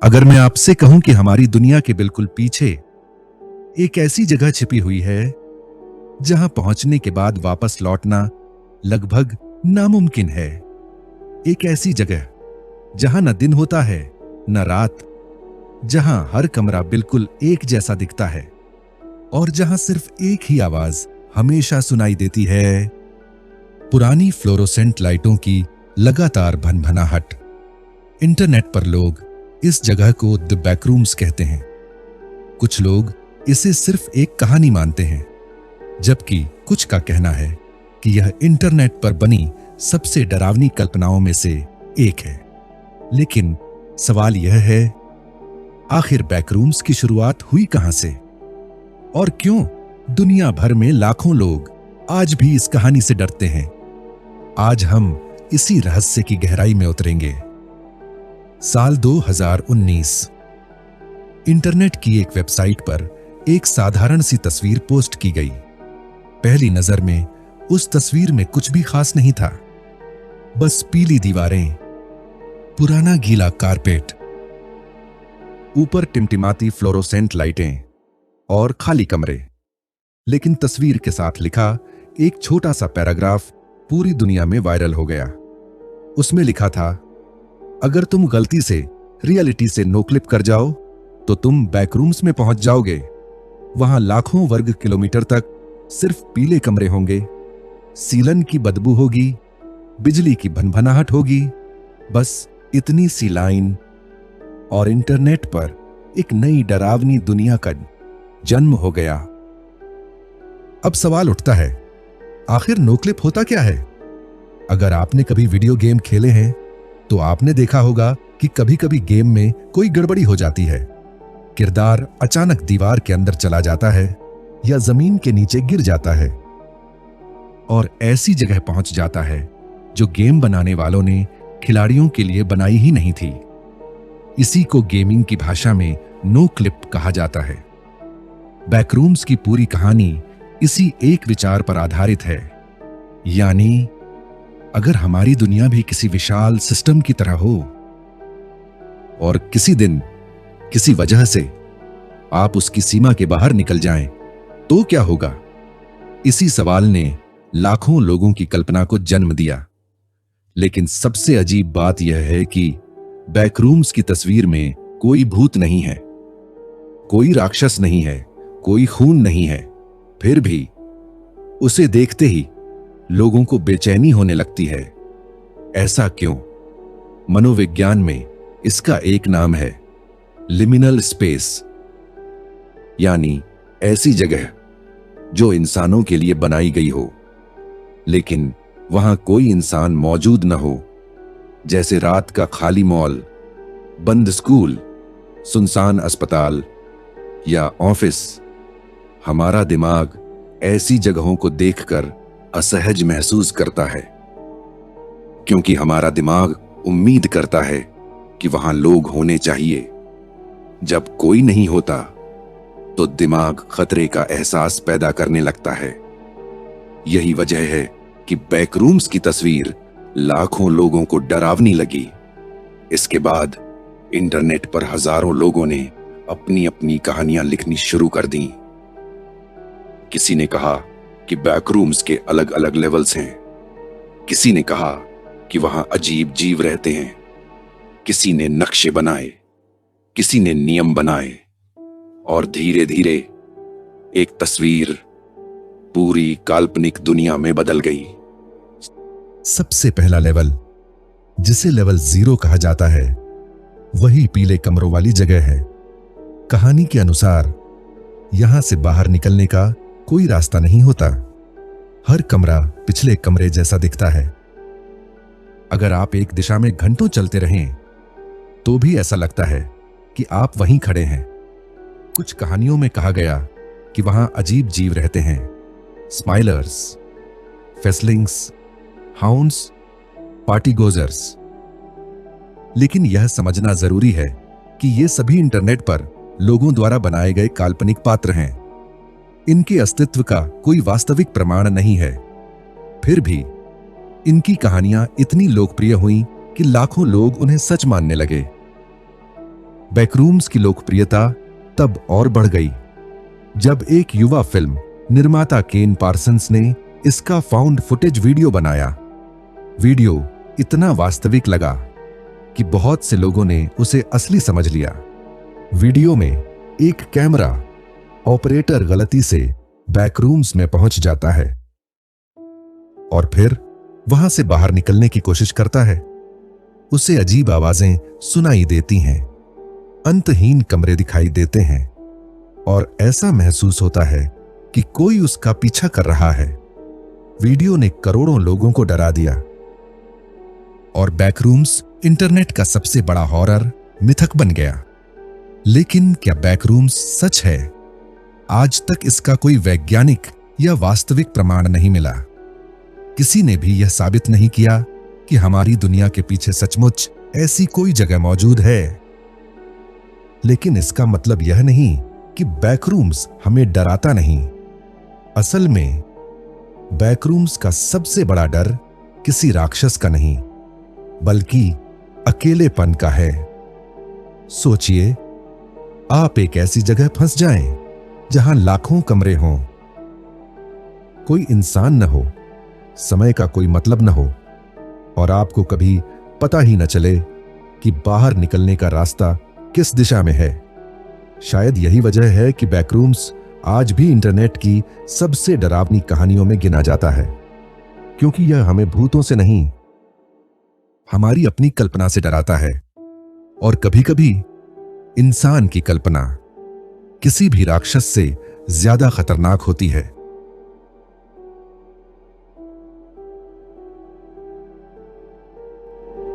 अगर मैं आपसे कहूं कि हमारी दुनिया के बिल्कुल पीछे एक ऐसी जगह छिपी हुई है जहां पहुंचने के बाद वापस लौटना लगभग नामुमकिन है। एक ऐसी जगह जहां न दिन होता है न रात, जहां हर कमरा बिल्कुल एक जैसा दिखता है और जहां सिर्फ एक ही आवाज हमेशा सुनाई देती है, पुरानी फ्लोरोसेंट लाइटों की लगातार भनभनाहट। इंटरनेट पर लोग इस जगह को द बैकरूम्स कहते हैं। कुछ लोग इसे सिर्फ एक कहानी मानते हैं, जबकि कुछ का कहना है कि यह इंटरनेट पर बनी सबसे डरावनी कल्पनाओं में से एक है। लेकिन सवाल यह है, आखिर बैकरूम्स की शुरुआत हुई कहां से और क्यों दुनिया भर में लाखों लोग आज भी इस कहानी से डरते हैं? आज हम इसी रहस्य की गहराई में उतरेंगे। साल 2019। इंटरनेट की एक वेबसाइट पर एक साधारण सी तस्वीर पोस्ट की गई। पहली नजर में उस तस्वीर में कुछ भी खास नहीं था, बस पीली दीवारें, पुराना गीला कारपेट, ऊपर टिमटिमाती फ्लोरोसेंट लाइटें और खाली कमरे। लेकिन तस्वीर के साथ लिखा एक छोटा सा पैराग्राफ पूरी दुनिया में वायरल हो गया। उसमें लिखा था, अगर तुम गलती से रियलिटी से नो क्लिप कर जाओ तो तुम बैकरूम्स में पहुंच जाओगे। वहां लाखों वर्ग किलोमीटर तक सिर्फ पीले कमरे होंगे, सीलन की बदबू होगी, बिजली की भनभनाहट होगी, बस इतनी सी लाइन और इंटरनेट पर एक नई डरावनी दुनिया का जन्म हो गया। अब सवाल उठता है, आखिर नो क्लिप होता क्या है? अगर आपने कभी वीडियो गेम खेले हैं तो आपने देखा होगा कि कभी कभी गेम में कोई गड़बड़ी हो जाती है। किरदार अचानक दीवार के अंदर चला जाता है या जमीन के नीचे गिर जाता है और ऐसी जगह पहुंच जाता है जो गेम बनाने वालों ने खिलाड़ियों के लिए बनाई ही नहीं थी। इसी को गेमिंग की भाषा में नो क्लिप कहा जाता है। बैकरूम्स की पूरी कहानी इसी एक विचार पर आधारित है, यानी अगर हमारी दुनिया भी किसी विशाल सिस्टम की तरह हो और किसी दिन किसी वजह से आप उसकी सीमा के बाहर निकल जाएं, तो क्या होगा? इसी सवाल ने लाखों लोगों की कल्पना को जन्म दिया। लेकिन सबसे अजीब बात यह है कि बैकरूम्स की तस्वीर में कोई भूत नहीं है, कोई राक्षस नहीं है, कोई खून नहीं है। फिर भी उसे देखते ही लोगों को बेचैनी होने लगती है। ऐसा क्यों? मनोविज्ञान में इसका एक नाम है लिमिनल स्पेस, यानी ऐसी जगह जो इंसानों के लिए बनाई गई हो लेकिन वहां कोई इंसान मौजूद न हो। जैसे रात का खाली मॉल, बंद स्कूल, सुनसान अस्पताल या ऑफिस। हमारा दिमाग ऐसी जगहों को देखकर असहज महसूस करता है, क्योंकि हमारा दिमाग उम्मीद करता है कि वहां लोग होने चाहिए। जब कोई नहीं होता तो दिमाग खतरे का एहसास पैदा करने लगता है। यही वजह है कि बैकरूम्स की तस्वीर लाखों लोगों को डरावनी लगी। इसके बाद इंटरनेट पर हजारों लोगों ने अपनी अपनी कहानियां लिखनी शुरू कर दी। किसी ने कहा कि बैकरूम्स के अलग अलग लेवल्स हैं, किसी ने कहा कि वहां अजीब जीव रहते हैं, किसी ने नक्शे बनाए, किसी ने नियम बनाए और धीरे धीरे एक तस्वीर पूरी काल्पनिक दुनिया में बदल गई। सबसे पहला लेवल, जिसे लेवल 0 कहा जाता है, वही पीले कमरों वाली जगह है। कहानी के अनुसार यहां से बाहर निकलने का कोई रास्ता नहीं होता। हर कमरा पिछले कमरे जैसा दिखता है। अगर आप एक दिशा में घंटों चलते रहें तो भी ऐसा लगता है कि आप वहीं खड़े हैं। कुछ कहानियों में कहा गया कि वहां अजीब जीव रहते हैं, स्माइलर्स, फेसलिंग्स, हाउंड्स, पार्टीगोजर्स। लेकिन यह समझना जरूरी है कि ये सभी इंटरनेट पर लोगों द्वारा बनाए गए काल्पनिक पात्र हैं। इनके अस्तित्व का कोई वास्तविक प्रमाण नहीं है। फिर भी इनकी कहानियां इतनी लोकप्रिय हुईं कि लाखों लोग उन्हें सच मानने लगे। बैकरूम्स की लोकप्रियता तब और बढ़ गई जब एक युवा फिल्म निर्माता केन पार्सन्स ने इसका फाउंड फुटेज वीडियो बनाया। वीडियो इतना वास्तविक लगा कि बहुत से लोगों ने उसे असली समझ लिया। वीडियो में एक कैमरा ऑपरेटर गलती से बैकरूम्स में पहुंच जाता है और फिर वहां से बाहर निकलने की कोशिश करता है। उसे अजीब आवाजें सुनाई देती हैं, अंतहीन कमरे दिखाई देते हैं और ऐसा महसूस होता है कि कोई उसका पीछा कर रहा है। वीडियो ने करोड़ों लोगों को डरा दिया और बैकरूम्स इंटरनेट का सबसे बड़ा हॉरर मिथक बन गया। लेकिन क्या बैकरूम्स सच है? आज तक इसका कोई वैज्ञानिक या वास्तविक प्रमाण नहीं मिला। किसी ने भी यह साबित नहीं किया कि हमारी दुनिया के पीछे सचमुच ऐसी कोई जगह मौजूद है। लेकिन इसका मतलब यह नहीं कि बैकरूम्स हमें डराता नहीं। असल में बैकरूम्स का सबसे बड़ा डर किसी राक्षस का नहीं, बल्कि अकेलेपन का है। सोचिए, आप एक ऐसी जगह फंस जाएं जहां लाखों कमरे हों, कोई इंसान न हो, समय का कोई मतलब न हो और आपको कभी पता ही न चले कि बाहर निकलने का रास्ता किस दिशा में है। शायद यही वजह है कि बैकरूम्स आज भी इंटरनेट की सबसे डरावनी कहानियों में गिना जाता है, क्योंकि यह हमें भूतों से नहीं, हमारी अपनी कल्पना से डराता है। और कभी-कभी इंसान की कल्पना किसी भी राक्षस से ज्यादा खतरनाक होती है।